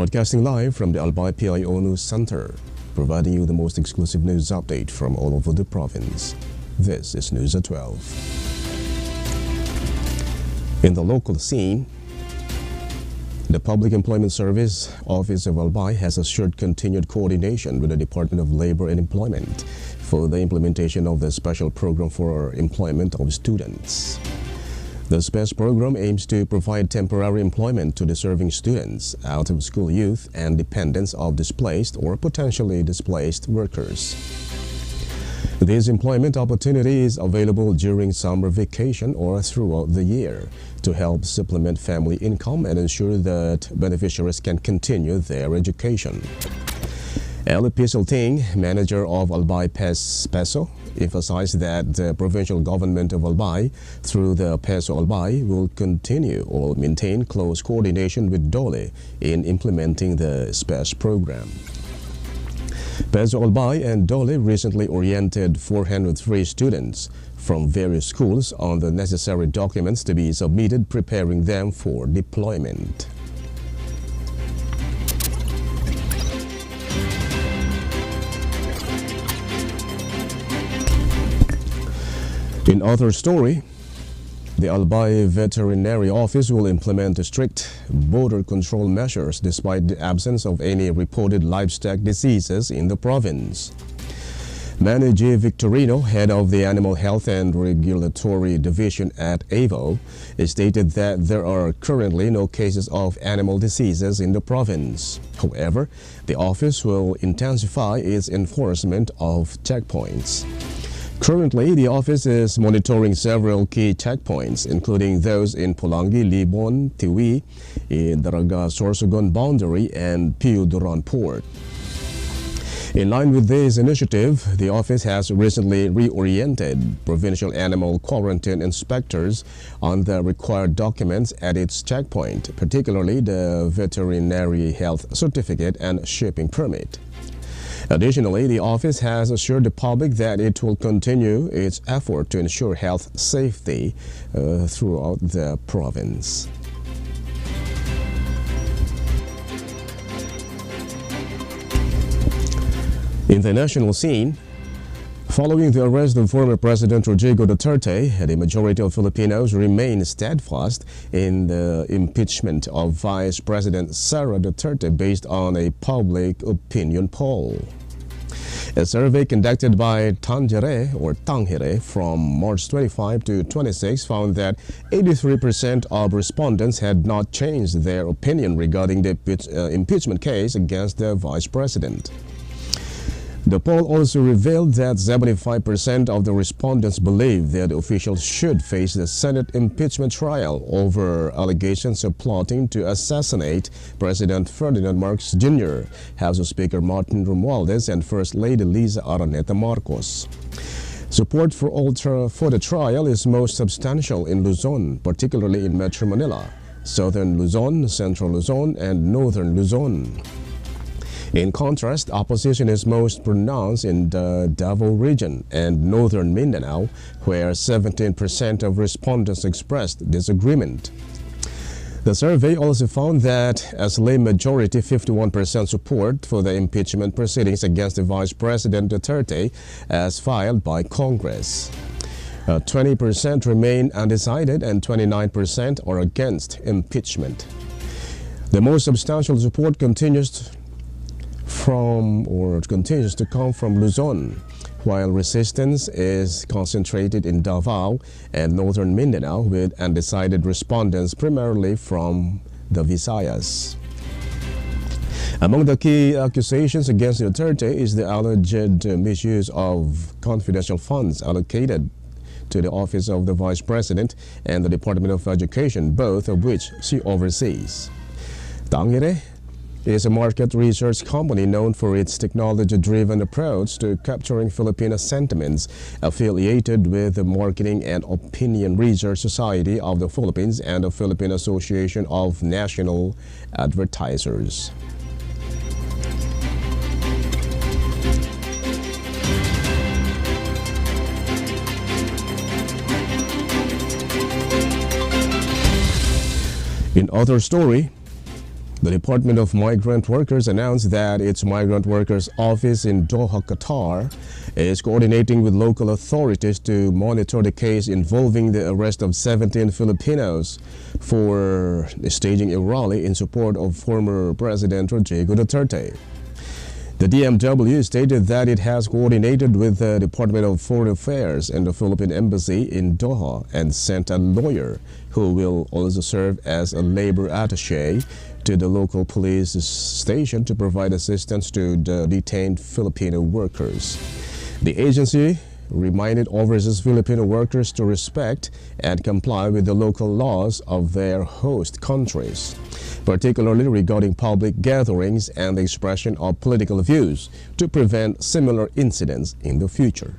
Broadcasting live from the Albay PIO News Center, providing you the most exclusive news update from all over the province. This is News at 12. In the local scene, the Public Employment Service Office of Albay has assured continued coordination with the Department of Labor and Employment for the implementation of the special program for employment of students. The SPES program aims to provide temporary employment to deserving students, out-of-school youth, and dependents of displaced or potentially displaced workers. This employment opportunity is available during summer vacation or throughout the year to help supplement family income and ensure that beneficiaries can continue their education. Eli Ting, manager of Albay PIO, emphasized that the provincial government of Albay, through the PESO Albay, will continue or maintain close coordination with DOLE in implementing the SPES program. PESO Albay and DOLE recently oriented 403 students from various schools on the necessary documents to be submitted, preparing them for deployment. In other story, the Albay Veterinary Office will implement strict border control measures despite the absence of any reported livestock diseases in the province. Manny G. Victorino, head of the Animal Health and Regulatory Division at AVO, stated that there are currently no cases of animal diseases in the province. However, the office will intensify its enforcement of checkpoints. Currently, the office is monitoring several key checkpoints, including those in Pulangi, Libon, Tiwi, in Daraga Sorsogon boundary, and Piu Duran Port. In line with this initiative, the office has recently reoriented provincial animal quarantine inspectors on the required documents at its checkpoint, particularly the veterinary health certificate and shipping permit. Additionally, the office has assured the public that it will continue its effort to ensure health safety throughout the province. In the national scene, following the arrest of former President Rodrigo Duterte, the majority of Filipinos remain steadfast in the impeachment of Vice President Sara Duterte based on a public opinion poll. A survey conducted by Tanghire from March 25 to 26 found that 83% of respondents had not changed their opinion regarding the impeachment case against the Vice President. The poll also revealed that 75% of the respondents believe that officials should face the Senate impeachment trial over allegations of plotting to assassinate President Ferdinand Marcos Jr., House Speaker Martin Romualdez, and First Lady Liza Araneta Marcos. Support for the trial is most substantial in Luzon, particularly in Metro Manila, Southern Luzon, Central Luzon, and Northern Luzon. In contrast, opposition is most pronounced in the Davao region and northern Mindanao, where 17% of respondents expressed disagreement. The survey also found that a slim majority, 51%, support for the impeachment proceedings against the Vice President Duterte as filed by Congress. 20% remain undecided and 29% are against impeachment. The most substantial support continues to come from Luzon, while resistance is concentrated in Davao and northern Mindanao, with undecided respondents primarily from the Visayas. Among the key accusations against Duterte is the alleged misuse of confidential funds allocated to the office of the Vice President and the Department of Education, both of which she oversees. Tanghire is a market research company known for its technology-driven approach to capturing Filipino sentiments, affiliated with the Marketing and Opinion Research Society of the Philippines and the Philippine Association of National Advertisers. In other story, The Department of Migrant Workers announced that its Migrant Workers Office in Doha, Qatar, is coordinating with local authorities to monitor the case involving the arrest of 17 Filipinos for staging a rally in support of former President Rodrigo Duterte. The DMW stated that it has coordinated with the Department of Foreign Affairs and the Philippine Embassy in Doha and sent a lawyer who will also serve as a labor attaché to the local police station to provide assistance to the detained Filipino workers. The agency reminded overseas Filipino workers to respect and comply with the local laws of their host countries, particularly regarding public gatherings and the expression of political views, to prevent similar incidents in the future.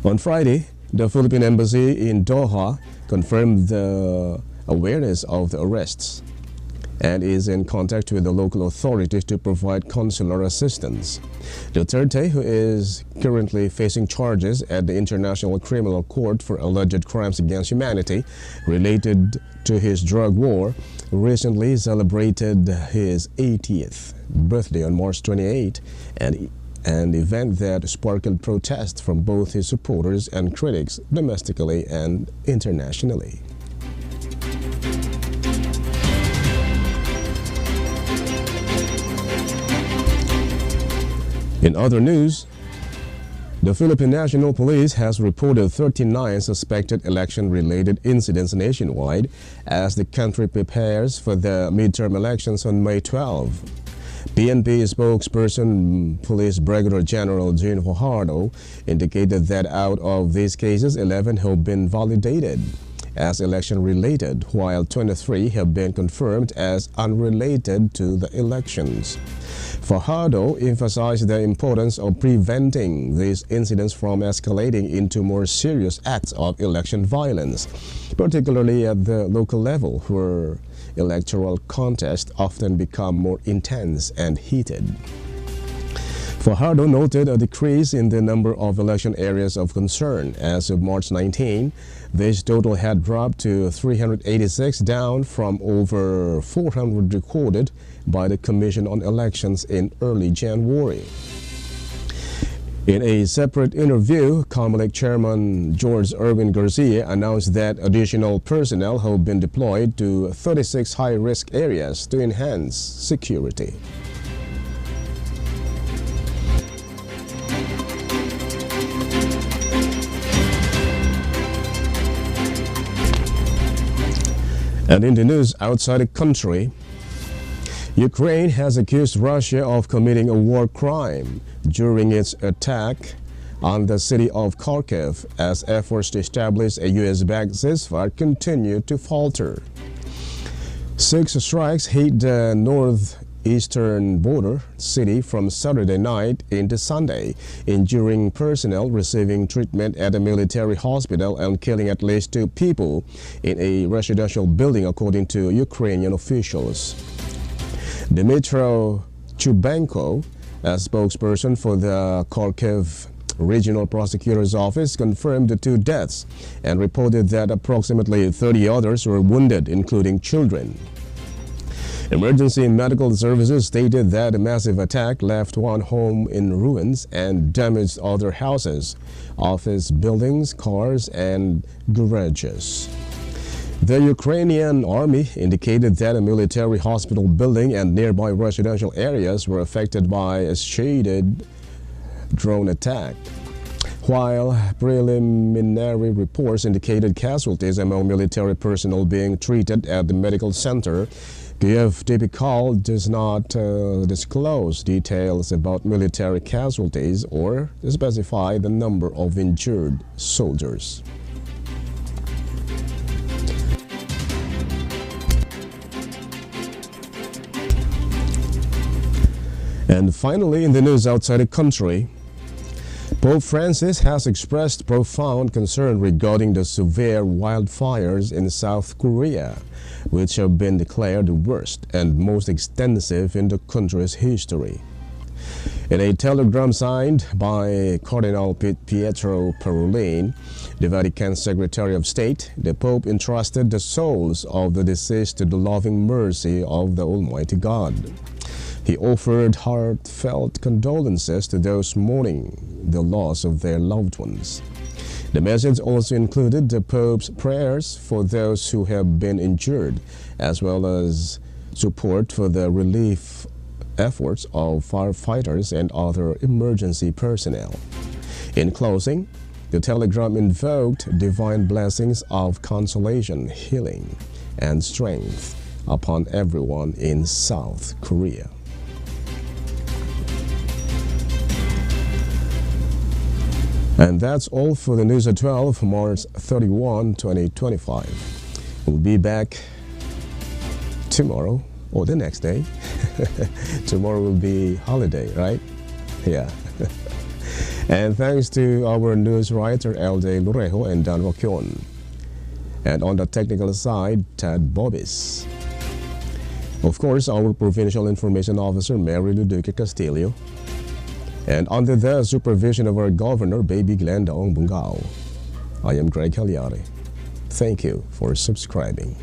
On Friday, the Philippine Embassy in Doha confirmed the awareness of the arrests and is in contact with the local authorities to provide consular assistance. Duterte, who is currently facing charges at the International Criminal Court for alleged crimes against humanity related to his drug war, recently celebrated his 80th birthday on March 28, an event that sparked protests from both his supporters and critics domestically and internationally. In other news, the Philippine National Police has reported 39 suspected election-related incidents nationwide as the country prepares for the midterm elections on May 12. PNP spokesperson Police Brigadier General Greg Hallare indicated that out of these cases, 11 have been validated as election-related, while 23 have been confirmed as unrelated to the elections. Fajardo emphasized the importance of preventing these incidents from escalating into more serious acts of election violence, particularly at the local level, where electoral contests often become more intense and heated. Fajardo noted a decrease in the number of election areas of concern. As of March 19, this total had dropped to 386, down from over 400 recorded by the Commission on Elections in early January. In a separate interview, COMELEC Chairman George Erwin Garcia announced that additional personnel have been deployed to 36 high-risk areas to enhance security. And in the news outside the country, Ukraine has accused Russia of committing a war crime during its attack on the city of Kharkiv as efforts to establish a U.S.-backed ceasefire continue to falter. 6 strikes hit the northeastern border city from Saturday night into Sunday, injuring personnel receiving treatment at a military hospital and killing at least 2 people in a residential building, according to Ukrainian officials. Dmytro Chubenko, a spokesperson for the Kharkiv Regional Prosecutor's Office, confirmed the 2 deaths and reported that approximately 30 others were wounded, including children. Emergency medical services stated that a massive attack left 1 home in ruins and damaged other houses, office buildings, cars, and garages. The Ukrainian army indicated that a military hospital building and nearby residential areas were affected by a shaded drone attack, while preliminary reports indicated casualties among military personnel being treated at the medical center. Kiev Typical does not disclose details about military casualties or specify the number of injured soldiers. And finally, in the news outside the country, Pope Francis has expressed profound concern regarding the severe wildfires in South Korea, which have been declared the worst and most extensive in the country's history. In a telegram signed by Cardinal Pietro Parolin, the Vatican Secretary of State, the Pope entrusted the souls of the deceased to the loving mercy of the Almighty God. He offered heartfelt condolences to those mourning the loss of their loved ones. The message also included the Pope's prayers for those who have been injured, as well as support for the relief efforts of firefighters and other emergency personnel. In closing, the telegram invoked divine blessings of consolation, healing, and strength upon everyone in South Korea. And that's all for the news at 12, March 31, 2025. We'll be back tomorrow or the next day. Tomorrow will be holiday, right? Yeah. And thanks to our news writer Albay PIO and Dan Rokyon. And on the technical side, Tad Bobis. Of course, our Provincial Information Officer Mary Luduque Castillo. And under the supervision of our Governor, Baby Glenda Ong Bungao. I am Greg Hallare. Thank you for subscribing.